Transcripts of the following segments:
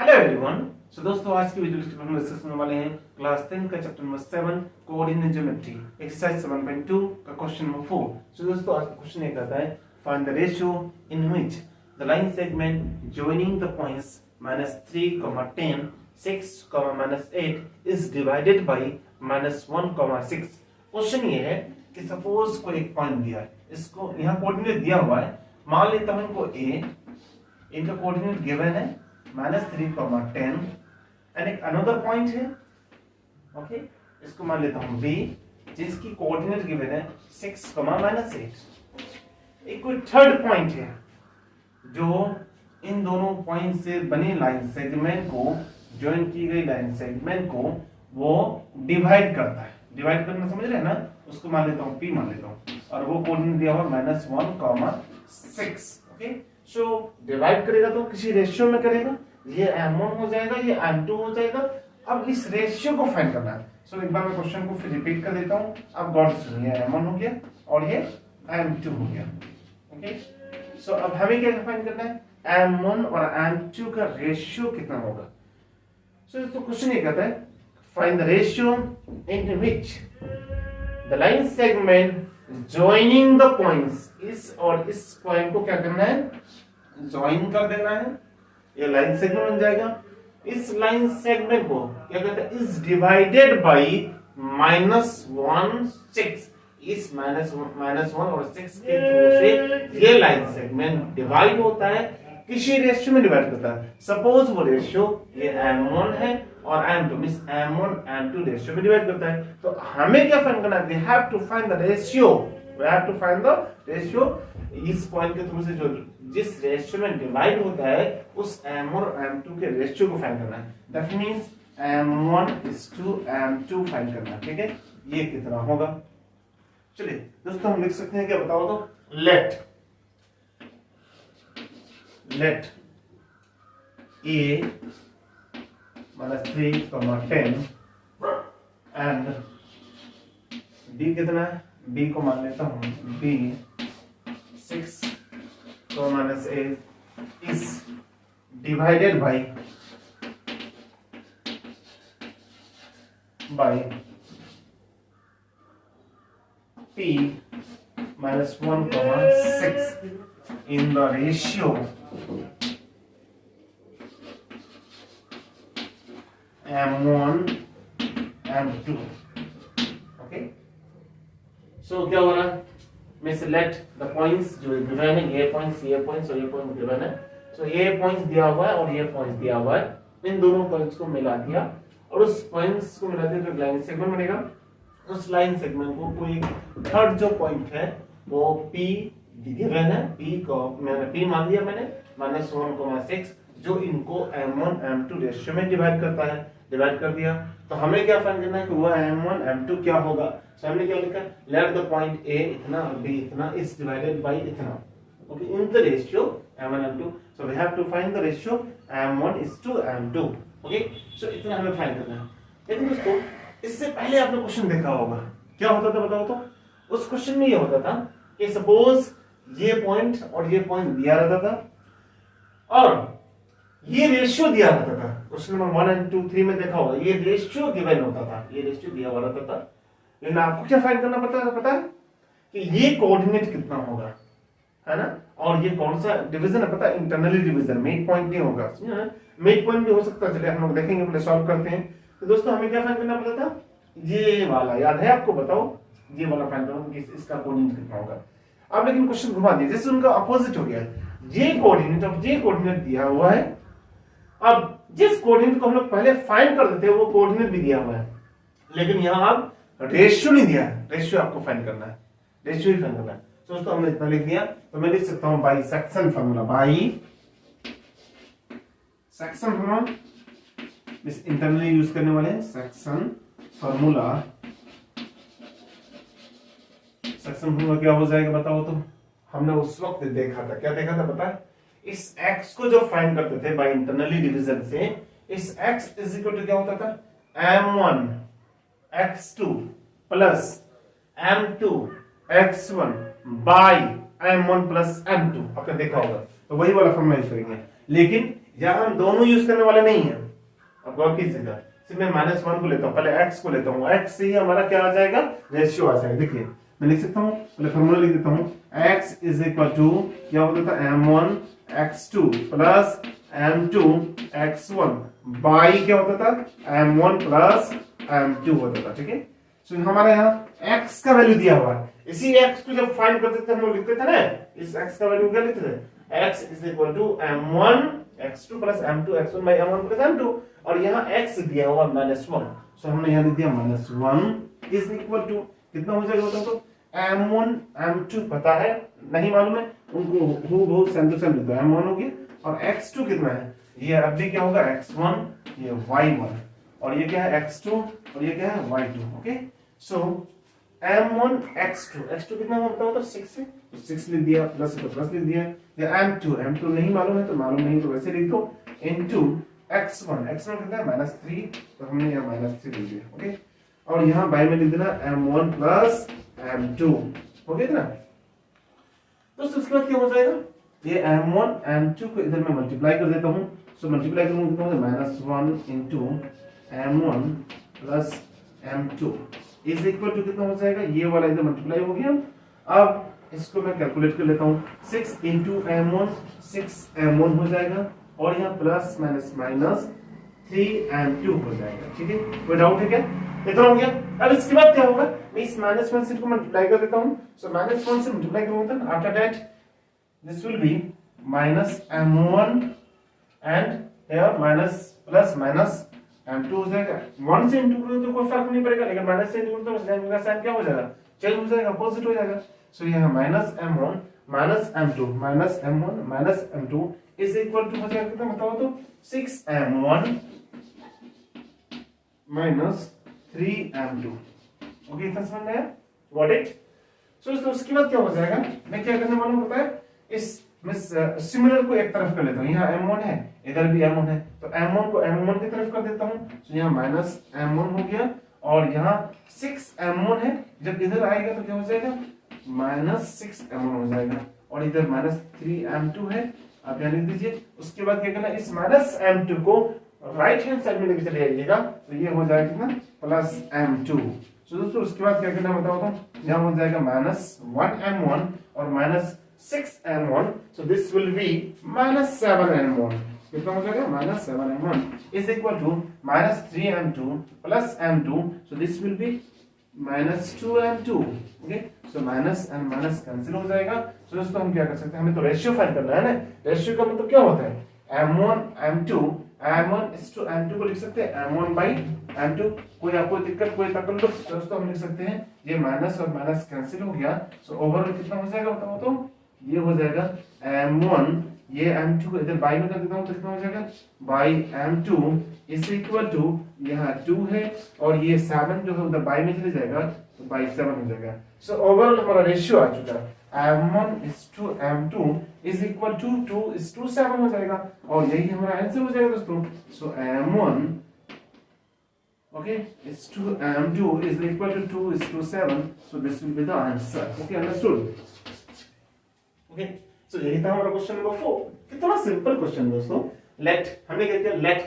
Hello everyone. सो दोस्तों, आज की वीडियो में डिस्कस करने वाले हैं क्लास 10 का chapter number 7 coordinate geometry exercise 7.2 का क्वेश्चन नंबर 4। सो दोस्तों, आज का क्वेश्चन ये कहता है find the ratio in which the line segment joining the points -3, 10, 6, -8 is divided bye -1, 6। Question ये है कि सपोज कोई एक पॉइंट दिया है, इसको यहाँ कोऑर्डिनेट दिया हुआ है। मान लेता हूं इनको a, इनका कोऑर्डिनेट गिवन है -3, 10 एंड एक अनदर पॉइंट है, ओके, इसको मान लेता हूं b, जिसकी कोऑर्डिनेट गिवन है 6, -8। एक कोई थर्ड पॉइंट है जो इन दोनों पॉइंट से बनी लाइन सेगमेंट को, ज्वाइन की गई लाइन सेगमेंट को वो डिवाइड करता है। डिवाइड करना समझ रहे हैं ना, उसको मान लेता हूं p मान लेता हूं, और वो कोऑर्डिनेट दिया हुआ -1, 6। ओके, सो डिवाइड करेगा तो किसी रेशियो में करेगा, ये m1 हो जाएगा, ये m2 हो जाएगा। अब इस रेशियो को फाइंड करना है। सो एक बार मैं क्वेश्चन को फिर रिपीट कर देता हूं। अब गौर से सुनिए, m1 हो गया और ये m2 हो गया। ओके, सो अब हमें क्या फाइंड करना है, m1 और m2 का रेशियो कितना होगा। सो तो क्वेश्चन ये कहता है find the ratio in which the line segment joining the points, इस और इस पॉइंट को क्या करना है, ज्वाइन कर देना है, ये लाइन सेगमेंट बन जाएगा। इस लाइन सेगमेंट को क्या कहते हैं, इज डिवाइडेड बाय -1, 6। इस -1 और 6 के थ्रू से ये लाइन सेगमेंट डिवाइड होता है, किसी रेशियो में डिवाइड करता है। सपोज वो रेशियो ये m1 है और m2, means m1 m2 ratio में डिवाइड करता है। तो हमें क्या फाइंड करना है, we have to find the ratio, we have to find the ratio. इस पॉइंट के थ्रू से जो जिस रेशियो में डिवाइड होता है उस m1 और m2 के रेशियो को फाइंड करना है। दैट मींस m1:m2 फाइंड करना है। ठीक है, ये कितना होगा। चलिए दोस्तों, हम लिख सकते हैं क्या, बताओ तो। लेट a -3, 10 एंड b कितना है, b को मान लेता हूं b 6, -8 is divided by p -1, 6 in the ratio m1 m2। Okay, so क्या हो रहा है, मींस लेट द पॉइंट्स जो गिवन है, ये पॉइंट्स और ये पॉइंट गिवन है। सो ये पॉइंट्स दिया हुआ है और ये पॉइंट्स दिया हुआ है, इन दोनों पॉइंट्स को मिला दिया और उस पॉइंट्स को मिला दिया तो लाइन सेगमेंट बनेगा। उस लाइन सेगमेंट को कोई थर्ड जो पॉइंट है वो p गिवन है, p को मैंने p मान लिया, मैंने -1, 6, जो इनको m1 m2 रेशियो में डिवाइड करता है, डिवाइड कर दिया। तो हमें क्या फाइंड करना है कि वो m1 m2 क्या होगा। सो हमने क्या लिखा, लेट द पॉइंट a इतना और b इतना इज डिवाइडेड बाय इतना, okay, in the ratio m1 m2। So we have to find the ratio m1:m2। Okay, so इतना हमें फाइंड करना है। लेकिन दोस्तों, इससे पहले आपने क्वेश्चन देखा होगा, क्या होता था बताओ तो। उस क्वेश्चन में ये होता था कि सपोज ये पॉइंट और ये पॉइंट दिया रहता था और ये रेशियो दिया रहता था। क्वेश्चन नंबर 1 और 2, 3 में देखा होगा, ये रेशियो गिवन होता था, ये रेशियो दिया हुआ रहता था। लेकिन आपको क्या फाइंड करना पता है कि ये कोऑर्डिनेट कितना होगा, है ना, और ये कौन सा डिवीजन है पता है, इंटरनली डिवीजन, मिड पॉइंट नहीं होगा। मिड पॉइंट भी हो सकता है, चलिए हम लोग देखेंगे, पहले सॉल्व करते हैं। तो दोस्तों, हमें क्या फाइंड करना पड़ता था, ये वाला याद है आपको, बताओ, ये वाला फाइंड करो कि इसका कोऑर्डिनेट कितना होगा। अब लेकिन क्वेश्चन घुमा दिया, जैसे उनका अपोजिट हो गया, ये कोऑर्डिनेट और ये कोऑर्डिनेट दिया हुआ है। अब जिस कोऑर्डिनेट को हम लोग पहले फाइंड कर देते हैं वो कोऑर्डिनेट भी दिया हुआ है, लेकिन यहां आप रेशियो नहीं दिया है, रेशियो आपको फाइंड करना है, रेशियो ही फाइंड करना है। तो दोस्तों, हमने इतना लिख दिया, तो मैं लिख सकता हूं by section formula, by section formula, इस इंटरनली यूज करने वाले सेक्शन फार्मूला। सेक्शन फार्मूला क्या हो जाएगा बताओ तो। हमने उस वक्त देखा था, क्या देखा था पता है, इस x को जो फाइंड करते थे बाय इंटरनली डिवीजन से, इस x इज इक्वल टू क्या होता था, m1 x2 plus m2 x1 bye m1 plus m2। आपने देखा होगा, तो वही वाला फॉर्मूला यूज करेंगे। लेकिन यहाँ हम दोनों यूज करने वाले नहीं है। अब गौर कीजिएगा, सिर्फ मैं -1 को लेता हूँ, पहले x को लेता हूँ, x से ही हमारा क्या आ जाएगा, रेशियो आ जाएगा। देखिए मैं लिख सकता हूँ, पहले फॉर्मूला लिख देता हूँ, x इज इक्वल टू क्या होता था, m1 x2 plus m2 x1 by क्या होता था, m1 प्लस m2 होता था। ठीक है, सो हमारे यहाँ x का वैल्यू दिया हुआ है, इसी x को जब फाइंड करते थे हम लोग लिखते थे ना, इस x का वैल्यू क्या लिखते थे, x is equal to m1 x2 plus m2 x1 by m1 plus m2, और यहाँ x दिया हुआ -1, सो हमने यहाँ लिख दिया -1 इज इक्वल टू कितना हो जाएगा बताओ तो, m1 m2 पता है, नहीं मालूम है उनको हूबहू सेम टू सेम लिख दो, m1 हो गया, और x2 कितना है, ये अब भी क्या होगा x1, ये y1, और ये क्या है x2, और ये क्या है y2। ओके, सो m1 x2 कितना होता है तो 6 है, तो 6 लिख दिया, प्लस तो प्लस लिख दिया, या m2 नहीं मालूम है तो मालूम नहीं तो वैसे लिख दो, इनटू x1 कितना है -3, तो हमने यहाँ -3 लिख दिया। ओके, और यहाँ बाय में लिख देना m1 प्लस m2, हो गया ना। तो उसके बाद क्या हो जाएगा, ये m1 m2 को इधर में मल्टीप्लाई कर देता हूँ, सो मल्टीप्लाई करूंगा कितना होगा, -1 into m1 plus m2 is equal to कितना हो जाएगा, ये वाला इधर मल्टीप्लाई हो गया। अब इसको मैं कैलकुलेट कर लेता हूँ, 6 इंटू m1 6m1 हो जाएगा, और यहाँ प्लस माइनस 3m2 हो जाएगा। ठीक है, कोई डाउट है क्या, इतना हो गया। अब इसके बाद क्या होगा, मैं इस -1 से इसको मल्टीप्लाई कर देता हूँ, सो -1 से मल्टीप्लाई करूंगा तो after that this will be -m1 and here minus plus minus m2 हो जाएगा। 1 से इंटू करोगे तो कोई फर्क नहीं पड़ेगा, लेकिन माइनस से इंटू करोगे तो साइन का साइन क्या हो जाएगा, चेंज हो जाएगा, अपोजिट हो जाएगा। सो यहाँ -m1 minus m2 is equal to हो जाएगा कितना बताओ तो, 6m1 माइनस 3m2। ओके, इतना समझ में आया, गॉट इट। सो उसके बाद क्या हो जाएगा, मैं क्या करने वाला हूं पता है, इस सिमिलर को एक तरफ कर लेता हूँ, यहाँ m1 है, इधर भी m1 है, तो m1 को m1 की तरफ कर देता हूँ, तो यहाँ -m1 हो गया, और यहाँ 6m1 है, जब इधर आएगा तो क्या हो जाएगा, -6m1 हो जाएगा, और इधर -3m2 है, आप यहाँ लिख दीजिए। उसके बाद क्या करना, इस -m2 को राइट हैंड साइड में लेके चले जाइएगा, तो ये हो जाएगा कितना, +m2। तो दोस्तों उसके बाद क्या करना बताओ तो, यहाँ हो जाएगा -1m1 और -6m1, so this will be -7m1, कितना हो जाएगा, -7m1 is equal to -3m2 plus m2, so this will be -2m2। Okay, so minus and minus cancel हो जाएगा। तो दोस्तों हम क्या कर सकते हैं, हमें तो रेशियो फाइंड करना है ना, रेशियो का मतलब क्या होता है, m1 m1 is to m2 को लिख सकते हैं m1 by m2, कोई आपको दिक्कत कोई तकल्लुफ, दोस्तों हम लिख सकते हैं, ये माइनस और माइनस कैंसिल हो गया, सो ओवरऑल कितना हो जाएगा बताओ तो, ये हो जाएगा m1, ये m2 को इधर बाई में कर देता हूं तो कितना हो जाएगा, by m2 is equal to, यहाँ 2 है और ये 7 जो है उधर बाई में चले जाएगा तो बाई 7 हो जाएगा। सो ओवरऑल हमारा रेशियो आ चुका है, m1 is to m2 is equal to 2 is to 7 हो जाएगा, और यही हमारा आंसर हो जाएगा दोस्तों। सो m1 okay is to m2 is equal to 2 is to 7, so this will be the answer। okay, understood। Okay, so यही था हमारा क्वेश्चन नंबर 4। कितना सिंपल क्वेश्चन दोस्तों। लेट हमने क्या किया, लेट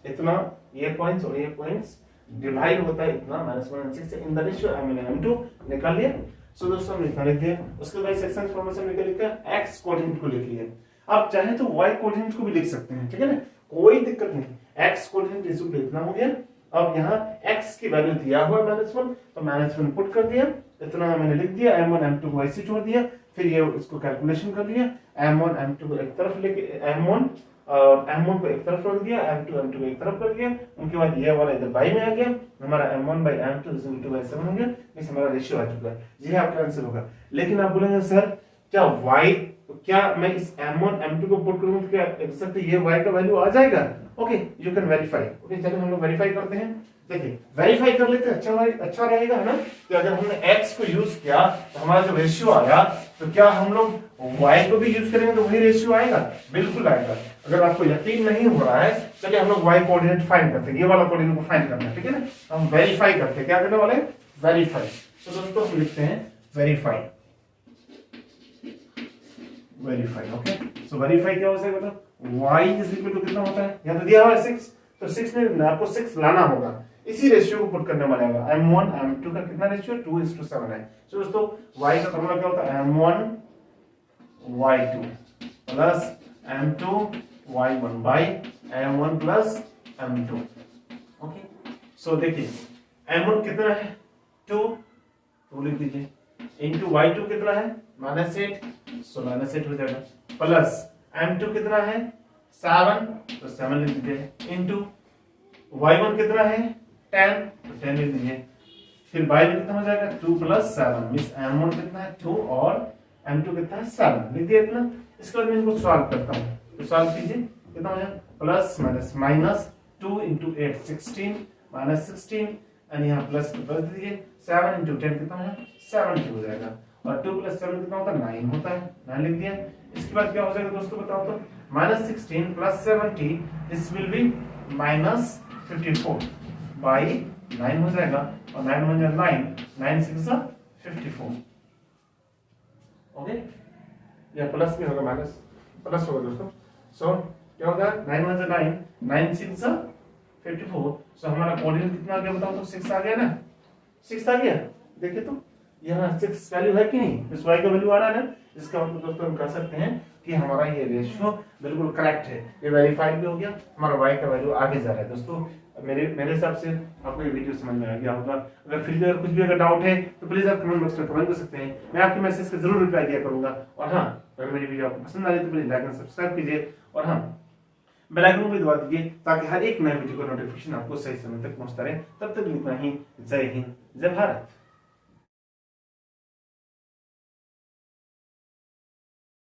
इतना ये पॉइंट्स और ये पॉइंट्स डिवाइड होता है इतना -1 से इन द रेशियो m2 निकाल लिया। सो दोस्तों हमने इतना लिख दिया, उसके बाद सेक्शन फॉर्मेशन निकाल लिया, x कोऑर्डिनेट को लिख लिया। आप चाहे तो y कोऑर्डिनेट को भी लिख सकते हैं, ठीक है ना, कोई दिक्कत नहीं। x कोऑर्डिनेट इतना हो गया। अब यहाँ x की वैल्यू दिया हुआ -1, तो -1 पुट कर दिया, इतना मैंने लिख दिया, m1 m2 को ऐसे छोड़ दिया, फिर ये इसको कैलकुलेशन कर लिया, m1 m2 को एक तरफ लेके m1 और m1 को एक तरफ रख दिया, m2 को एक तरफ कर दिया, उनके बाद ये वाला इधर बाई में आ गया, हमारा m1 by m2 is equal to 7 हो गया। इस हमारा रेशियो आ चुका है, ये आपका आंसर होगा। लेकिन आप बोलेंगे सर क्या y, क्या मैं इस m1 m2 को पुट करूं तो क्या एग्जैक्ट ये y का वैल्यू आ जाएगा? Okay, you can verify. Okay, चलो हम लोग वेरीफाई करते हैं। देखिए वेरीफाई कर लेते हैं, अच्छा रहेगा है ना। तो अगर हमने x को यूज किया तो हमारा जो रेशियो आया, तो क्या हम लोग y को भी यूज करेंगे तो वही रेशियो आएगा? बिल्कुल आएगा। अगर आपको यकीन नहीं हो रहा है, चलिए हम लोग y कोऑर्डिनेट फाइंड करते हैं, ये वाला कोऑर्डिनेट को फाइंड करना है, ठीक है ना। हम वेरीफाई करते हैं, क्या करने वाले हैं? वेरीफाई। तो दोस्तों हम लिखते हैं वेरीफाई। वेरीफाई। ओके, सो वेरीफाई क्या हो जाएगा बेटा, y इज इक्वल टू कितना होता है, यहाँ तो दिया हुआ है 6, तो 6 में आपको 6 लाना होगा, इसी रेशियो को पुट करने वाला है। m1 m2 का कितना रेशियो 2:7 है। तो दोस्तों y का फॉर्मूला क्या होता है, m1 y2 plus m2 y1 by m1 plus m2। Okay, so देखिए m1 कितना है 2 लिख दीजिए, इंटू y2 कितना है -8, सो -8 हो जाएगा, प्लस m2 कितना है 7, तो 7 लिख दीजिए, इंटू y1 कितना है 10, तो 10 लिख दीजिए, फिर y में कितना हो जाएगा 2 + 7 मींस m1 कितना है 2 और m2 कितना है 7, लिख दिया इतना। इसके बाद मैं इनको सॉल्व करता हूँ, तो सॉल्व कीजिए, कितना हो जाएगा प्लस माइनस 2 × 8 16 -16 एंड यहाँ प्लस दीजिए, 7 × 10 कितना है 70 हो जाएगा, और 2 + 7 कितना होता है 9 होता है, 9 लिख दिया। इसके बाद क्या हो जाएगा दोस्तों बताओ तो, -16 + 70 दिस विल बी -54 बाई 9 हो जाएगा, और 9 × 9 6 54। ओके, या प्लस भी होगा माइनस प्लस होगा दोस्तों, सो क्या होगा 9 × 9 9 6 54, सो हमारा कोऑर्डिनेट कितना आ गया बताओ तो 6 आ गया ना, 6 आ गया। देखिए तो यहाँ 6 वैल्यू है कि नहीं, इस y का वैल्यू आ रहा है ना, इसका मतलब दोस्तों हम कह सकते हैं कि हमारा ये रेशियो बिल्कुल करेक्ट है, ये वेरीफाइड भी हो गया, हमारा y का वैल्यू आगे जा रहा है। दोस्तों मेरे हिसाब से आपको ये वीडियो समझ में आ गया होगा। अगर फिर भी अगर कुछ भी अगर डाउट है तो प्लीज आप कमेंट बॉक्स में कमेंट कर सकते हैं, मैं आपके मैसेज का जरूर रिप्लाई दिया करूंगा। और हाँ, अगर मेरी वीडियो आपको पसंद आ रही है तो प्लीज लाइक एंड सब्सक्राइब कीजिए, और हाँ बेल आइकन को भी दबा दीजिए ताकि हर एक नए वीडियो का नोटिफिकेशन आपको सही समय तक पहुंचता रहे। तब तक इतना ही, जय हिंद, जय भारत।